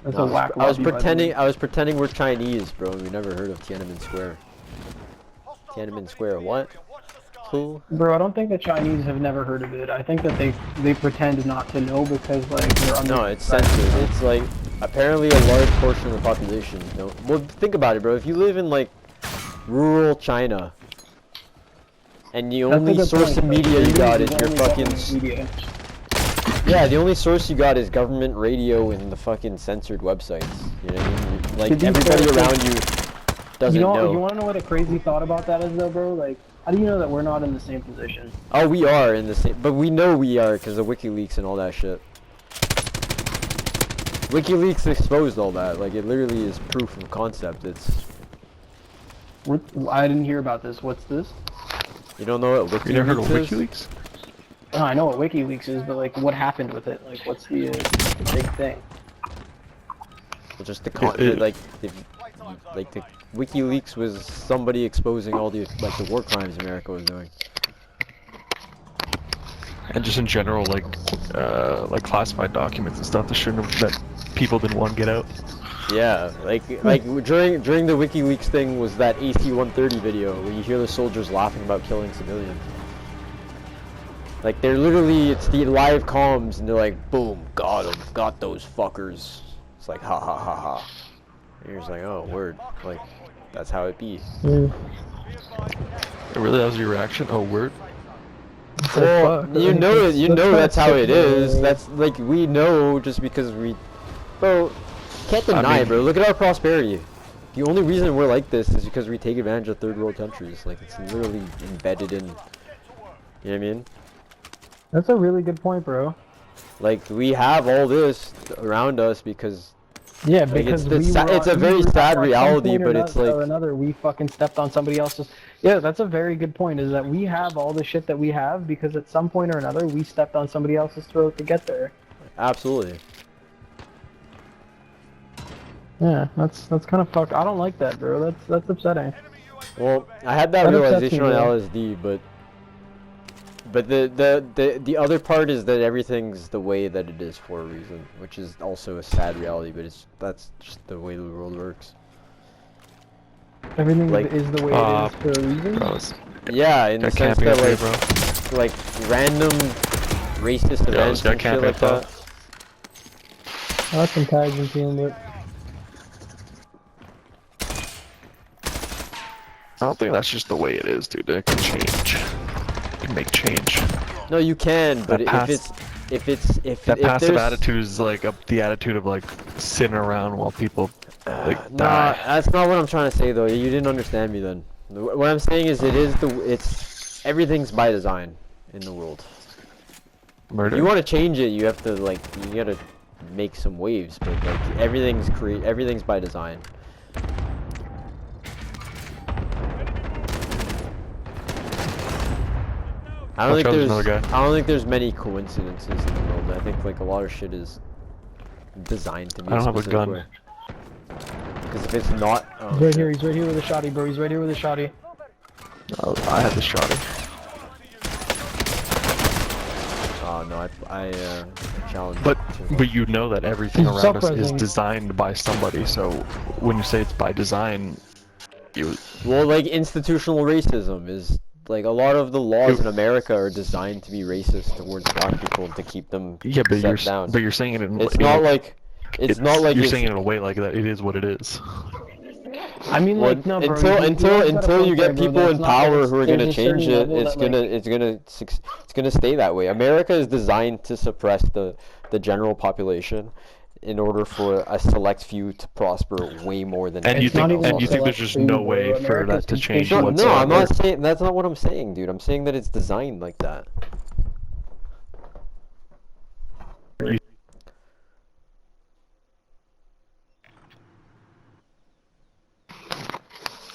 That's No, a whack I was lobby, by the pretending. way. I was pretending we're Chinese, bro. We never heard of Tiananmen Square. Tiananmen Square, what? Who? Bro, I don't think the Chinese have never heard of it. I think that they pretend not to know because like they're under. No, it's censored. It's like apparently a large portion of the population don't. Well, think about it, bro. If you live in like rural China, and the That's a only good source point, of though. media you They're got is using your only fucking. government media. Yeah, the only source you got is government radio and the fucking censored websites. You know what I mean? Like everybody around you doesn't know. You want to know what a crazy thought about that is, though, bro? Like, how do you know that we're not in the same position? Oh, we are in the same, but we know we are because of WikiLeaks and all that shit. WikiLeaks exposed all that. Like, it literally is proof of concept. It's. I didn't hear about this. What's this? You don't know what WikiLeaks is? You never heard of WikiLeaks? Oh, I know what WikiLeaks is, but like, what happened with it? Like, what's the big thing? Well, just the like the WikiLeaks was somebody exposing all the like the war crimes America was doing. And just in general, like classified documents and stuff that people didn't want to get out. Yeah, like during the WikiLeaks thing was that AC-130 video where you hear the soldiers laughing about killing civilians. Like they're literally, it's the live comms and they're like, boom, got 'em, got those fuckers. It's like ha ha ha ha. And you're just like, oh word, like that's how it be. Really, that was your reaction? Oh, word. Well, you know it. You know that's how it is. That's like we know just because we, bro. Can't deny, bro. Look at our prosperity. The only reason we're like this is because we take advantage of third world countries. Like it's literally embedded in. You know what I mean? That's a really good point, bro. Like we have all this around us because. Yeah, like, because it's a very sad reality, but it's like another. We fucking stepped on somebody else's. Yeah, that's a very good point. Is that we have all the shit that we have because at some point or another we stepped on somebody else's throat to get there. absolutely. Yeah, that's kind of fucked. I don't like that, bro. That's upsetting. Well, I had that realization on LSD, but the other part is that everything's the way that it is for a reason, which is also a sad reality. But that's just the way the world works. Everything like, is the way it is for a reason. Yeah, in the sense that like random racist events and shit like that. That's some tags in team, but. I don't think that's just the way it is, dude. It can change. It can make change. No, you can, but that passive attitude is like the attitude of like sitting around while people like die. That's not what I'm trying to say though. You didn't understand me then. What I'm saying is it's everything's by design in the world. Murder. If you want to change it, you have to like you gotta make some waves, but like everything's by design. I don't think there's many coincidences in the world. I think like a lot of shit is designed to be. I don't have a gun. Because if it's not, he's right here. He's right here with a shotty, bro. He's right here with a shotty. Oh, I had the shotty. Oh no, I challenge. But you know that everything around us is designed by somebody. So when you say it's by design, well, like institutional racism is. Like a lot of the laws in America are designed to be racist towards black people to keep them set down. But you're saying it in it's not like you're saying it in a way like that. It is what it is. I mean, like no, bro, until you get people in power who are gonna change it, it's gonna stay that way. America is designed to suppress the general population in order for a select few to prosper way more than you think there's just no way for that to change whatsoever? No, I'm not saying that's not what I'm saying, dude. I'm saying that it's designed like that.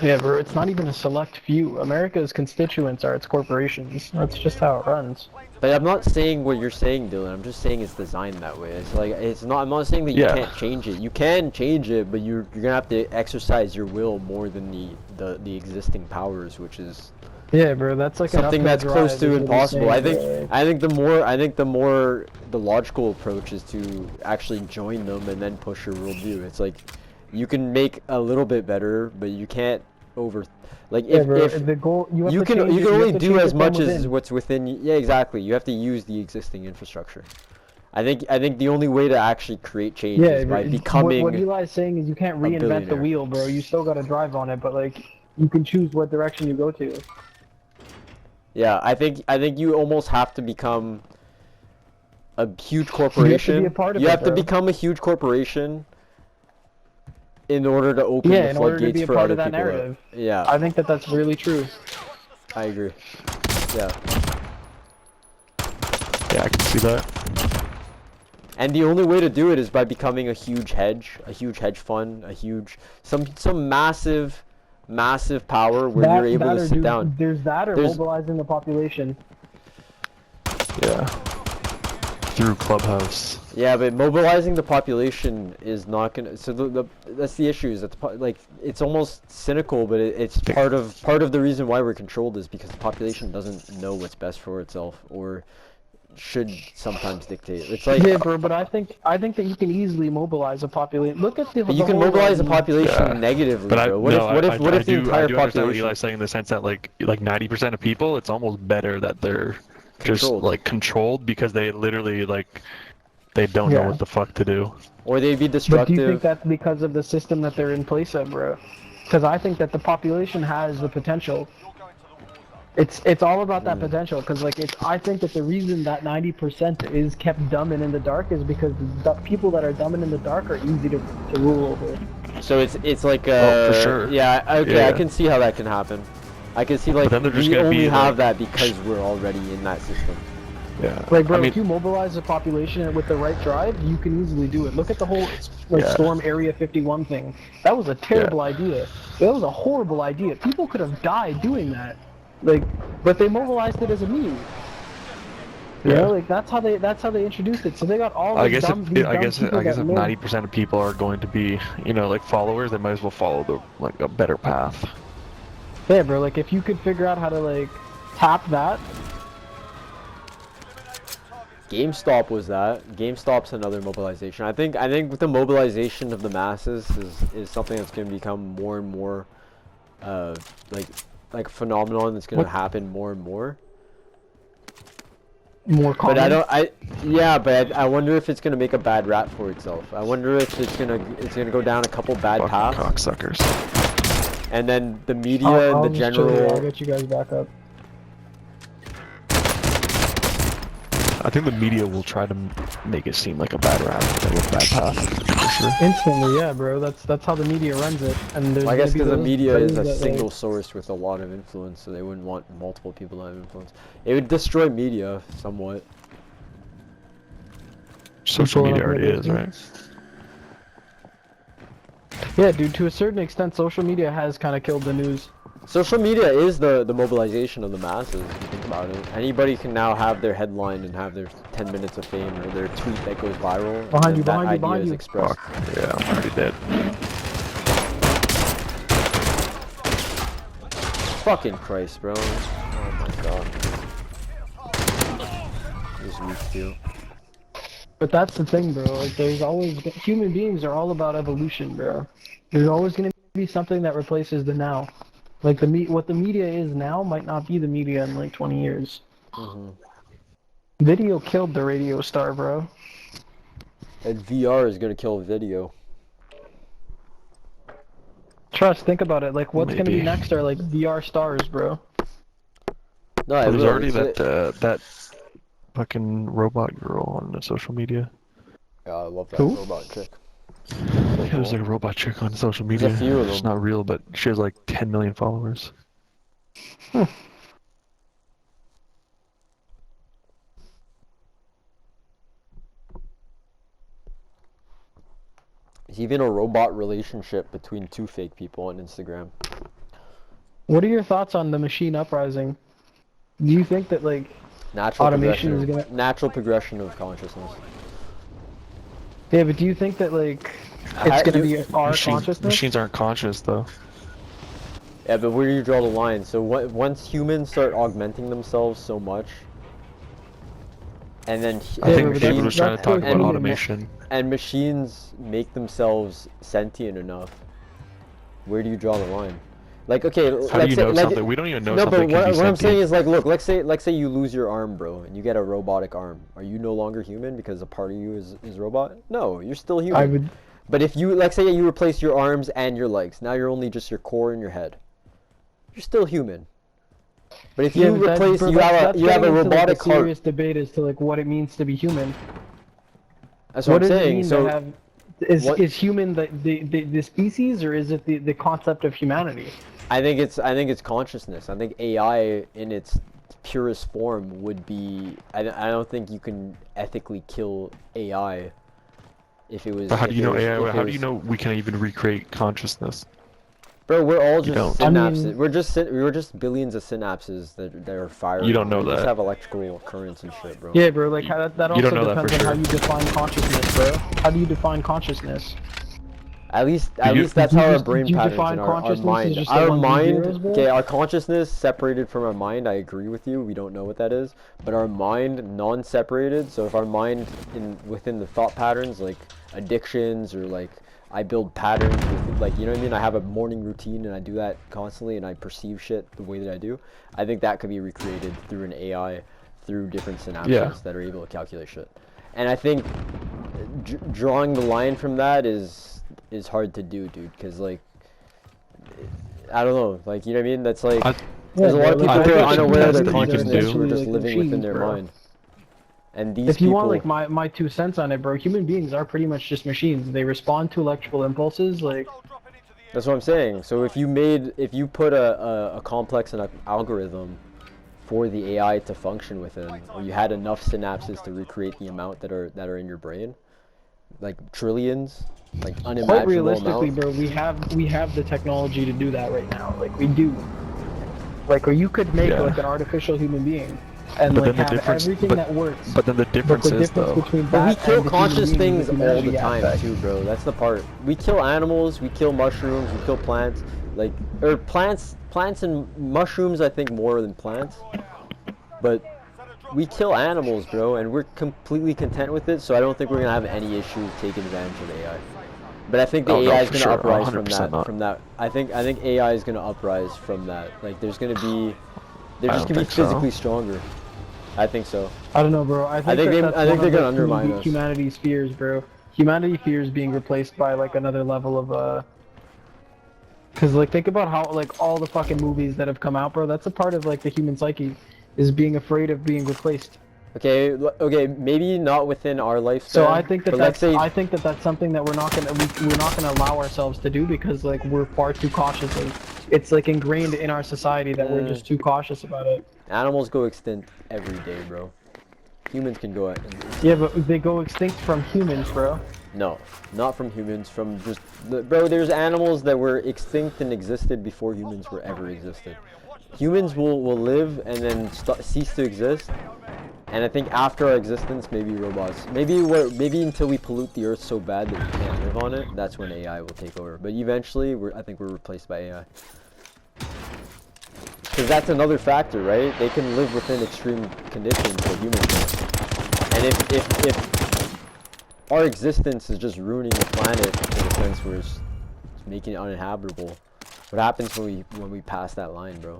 Yeah, bro, it's not even a select few. America's constituents are its corporations. That's just how it runs. But I'm not saying what you're saying, Dylan. I'm just saying it's designed that way. It's like it's not. I'm not saying that you can't change it. You can change it, but you're gonna have to exercise your will more than the existing powers, which is Yeah, bro, that's like something that's close to impossible. I think the more the logical approach is to actually join them and then push your worldview. It's like you can make a little bit better, but you can't over like if the goal you can only do as much as what's within. Yeah, exactly. You have to use the existing infrastructure. I think the only way to actually create change is by becoming. What Eli's saying is you can't reinvent the wheel, bro. You still got to drive on it, but like you can choose what direction you go to. Yeah, I think you almost have to become a huge corporation. You have to become a huge corporation in order to open the floodgates for other people. Yeah, I think that's really true. I agree. Yeah. Yeah, I can see that. And the only way to do it is by becoming a huge hedge fund, some massive power where you're able to sit down. There's mobilizing the population. Yeah. Through Clubhouse. Yeah, but mobilizing the population is not gonna. So that's the issue. Is that like it's almost cynical, but it's part of the reason why we're controlled is because the population doesn't know what's best for itself or should sometimes dictate. It's like yeah, bro. But I think that you can easily mobilize a population. Look at the. You can mobilize a population negatively, but bro. What if the entire population? Understand what Eli's saying in the sense that like 90% of people, it's almost better that they're just like controlled because they literally like they don't know what the fuck to do. Or they'd be destructive. But do you think that's because of the system that they're in place of, bro? Because I think that the population has the potential. It's all about that potential, because like I think that the reason that 90% is kept dumb and in the dark is because the people that are dumb and in the dark are easy to rule over. So it's like for sure. Yeah, okay, yeah. I can see how that can happen. I can see like we only have that because we're already in that system. Yeah. Like bro, if you mobilize the population with the right drive, you can easily do it. Look at the whole Storm Area 51 thing. That was a terrible idea. That was a horrible idea. People could have died doing that. Like, but they mobilized it as a meme. You know, like that's how they introduced it. So they got all. I guess if 90% of people are going to be, you know, like followers, they might as well follow a better path. Yeah, bro. Like if you could figure out how to like tap that. GameStop was that. GameStop's another mobilization. I think with the mobilization of the masses is something that's going to become more and more, like a phenomenon that's going to happen more and more. More common. But I wonder if it's going to make a bad rap for itself. I wonder if it's going to go down a couple bad paths. Cocksuckers. And then the media and the general. I'll get you guys back up. I think the media will try to make it seem like a bad rap, like a bad path. For sure. Instantly, yeah, bro. That's how the media runs it. And I guess because the media is a single source with a lot of influence, so they wouldn't want multiple people to have influence. It would destroy media somewhat. Social media already is, right? Yeah, dude. To a certain extent, social media has kind of killed the news. Social media is the mobilization of the masses, if you think about it. Anybody can now have their headline and have their 10 minutes of fame or their tweet that goes viral. Behind you. Expressed. Yeah, I'm already dead. Fucking Christ, bro. Oh my god. This is weak too. But that's the thing, bro. Like, there's always... Human beings are all about evolution, bro. There's always going to be something that replaces the now. Like what the media is now might not be the media in like 20 years. Video killed the radio star, bro. And VR is gonna kill video. Trust, think about it. Like what's gonna be next are like VR stars, bro. No, there's already that fucking robot girl on the social media. Yeah, I love that robot chick. Yeah, there's like a robot chick on social media. There's a few of them. It's not real, but she has like 10 million followers. There's even a robot relationship between two fake people on Instagram. What are your thoughts on the machine uprising? Do you think that like automation is gonna natural progression of consciousness? Yeah, but do you think that like it's gonna be our consciousness? Machines aren't conscious though. Yeah, but where do you draw the line? So once humans start augmenting themselves so much, and then I think but David that's- was trying to that's talk where about human- automation. and machines make themselves sentient enough, where do you draw the line? Like, okay, How do you know something? We don't even know no, something but can be what I'm saying sentient. is, like, look, let's say you lose your arm, bro, and you get a robotic arm. Are you no longer human because a part of you is robot? No, you're still human. I would. But if you, let's say you replace your arms and your legs, now you're only just your core and your head. You're still human. But if you but that- replace, bro, you that's- have that's a getting into, robotic like, a heart. serious debate as to like what it means to be human. That's what I'm does it saying. mean So to have? Is what- is human the species, or is it the concept of humanity? I think it's consciousness. I think AI in its purest form would be. I don't think you can ethically kill AI. If it was. But how do if you it know was- AI? if it How do was- you know we can even recreate consciousness? Bro, we're all You just don't. synapses. I mean- we're just billions of synapses that are firing. You don't know We just that. have electrical currents and shit, bro. Yeah, bro. Like that You also don't know that for depends on how sure. you define consciousness, bro. How do you define consciousness? At least you- that's do how you our just- brain do you patterns define and our consciousness as mind. just the Our ones and mind, zeros, bro? okay, our consciousness separated from our mind. I agree with you. We don't know what that is, but our mind non-separated. So if our mind within the thought patterns, like addictions or like I build patterns with, like, you know what I mean? I have a morning routine and I do that constantly and I perceive shit the way that I do. I think that could be recreated through an AI, through different synapses Yeah. that are able to calculate shit. And I think drawing the line from that is hard to do, dude, because, like, I don't know, like, you know what I mean? That's like, there's a lot of bro, people like, who I are think unaware of their that you can consciousness do. who are just Like living within machines, their bro. mind. And these If you people, want like my 2 cents on it, bro, human beings are pretty much just machines. They respond to electrical impulses, like. that's what I'm saying. So if you put a complex and algorithm for the AI to function within, or you had enough synapses to recreate the amount that are in your brain, like trillions, like Quite unimaginable realistically, amount. bro, we have the technology to do that right now. Like we do. Like, or you could make Yeah. like an artificial human being, and But like then the have difference- everything but- that works. But then the But difference the is difference though. between But we that kill and the human conscious being is things the all the humanity time aspect. too, bro. That's the part. We kill animals, we kill mushrooms, we kill plants. Like, or plants and mushrooms, I think more than plants. But we kill animals, bro, and we're completely content with it. So I don't think we're gonna have any issue taking advantage of AI. But I think the Oh, no, AI is for gonna sure. uprise 100% not. from that. I think AI is gonna uprise from that. Like, they're just I gonna be don't think so. physically stronger. I think so. I don't know, bro. I think they're that's gonna one of the undermine us. humanity's fears, bro. Humanity fears being replaced by like another level of Cause like think about how like all the fucking movies that have come out, bro. That's a part of like the human psyche, is being afraid of being replaced. Okay, okay, maybe not within our lifespan. So I think that but let's say that's something that we're not gonna allow ourselves to do, because like we're far too cautious of. It's like ingrained in our society that we're just too cautious about it. animals go extinct every day, bro. Humans can go Yeah, but they go extinct from humans, bro. No, not from humans. From just bro. There's animals that were extinct and existed before humans were ever existed. Humans will live and then cease to exist. And I think after our existence, maybe robots. Maybe until we pollute the earth so bad that we can't live on it. That's when AI will take over. But eventually, I think we're replaced by AI. Because that's another factor, right? They can live within extreme conditions that humans can't. And if our existence is just ruining the planet in a sense where it's making it uninhabitable, what happens when we pass that line, bro?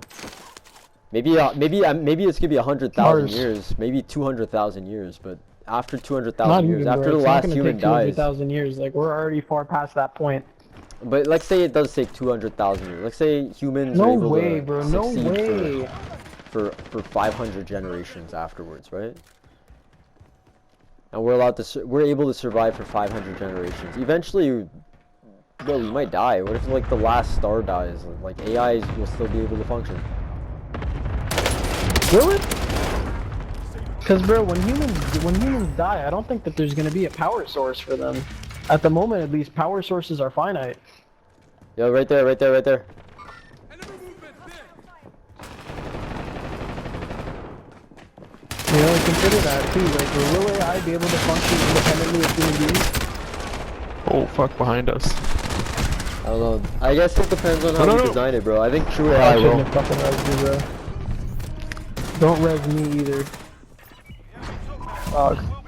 Maybe it's gonna be 100,000 Mars. years, maybe 200,000 years, but after Not 200,000 years, even, after bro. the It's not last gonna human take dies. 200,000 years. Like we're already far past that point. But let's say it does take 200,000 years. Let's say humans are No able way, to bro. No succeed way. for 500 generations afterwards, right? And we're able to survive for 500 generations. Eventually, bro, we might die. What if like the last star dies? Like AI will still be able to function. Will it? Because, bro, when humans die, I don't think that there's gonna be a power source for them. At the moment, at least, power sources are finite. Yo, right there, right there, right there. You know, consider that too. Like, will AI be able to function independently of human beings? Oh fuck, behind us. I don't know. I guess it depends on how No, you no. design it, bro. I think True I AI will. shouldn't have fucking res you, bro. Don't res me either. Fuck.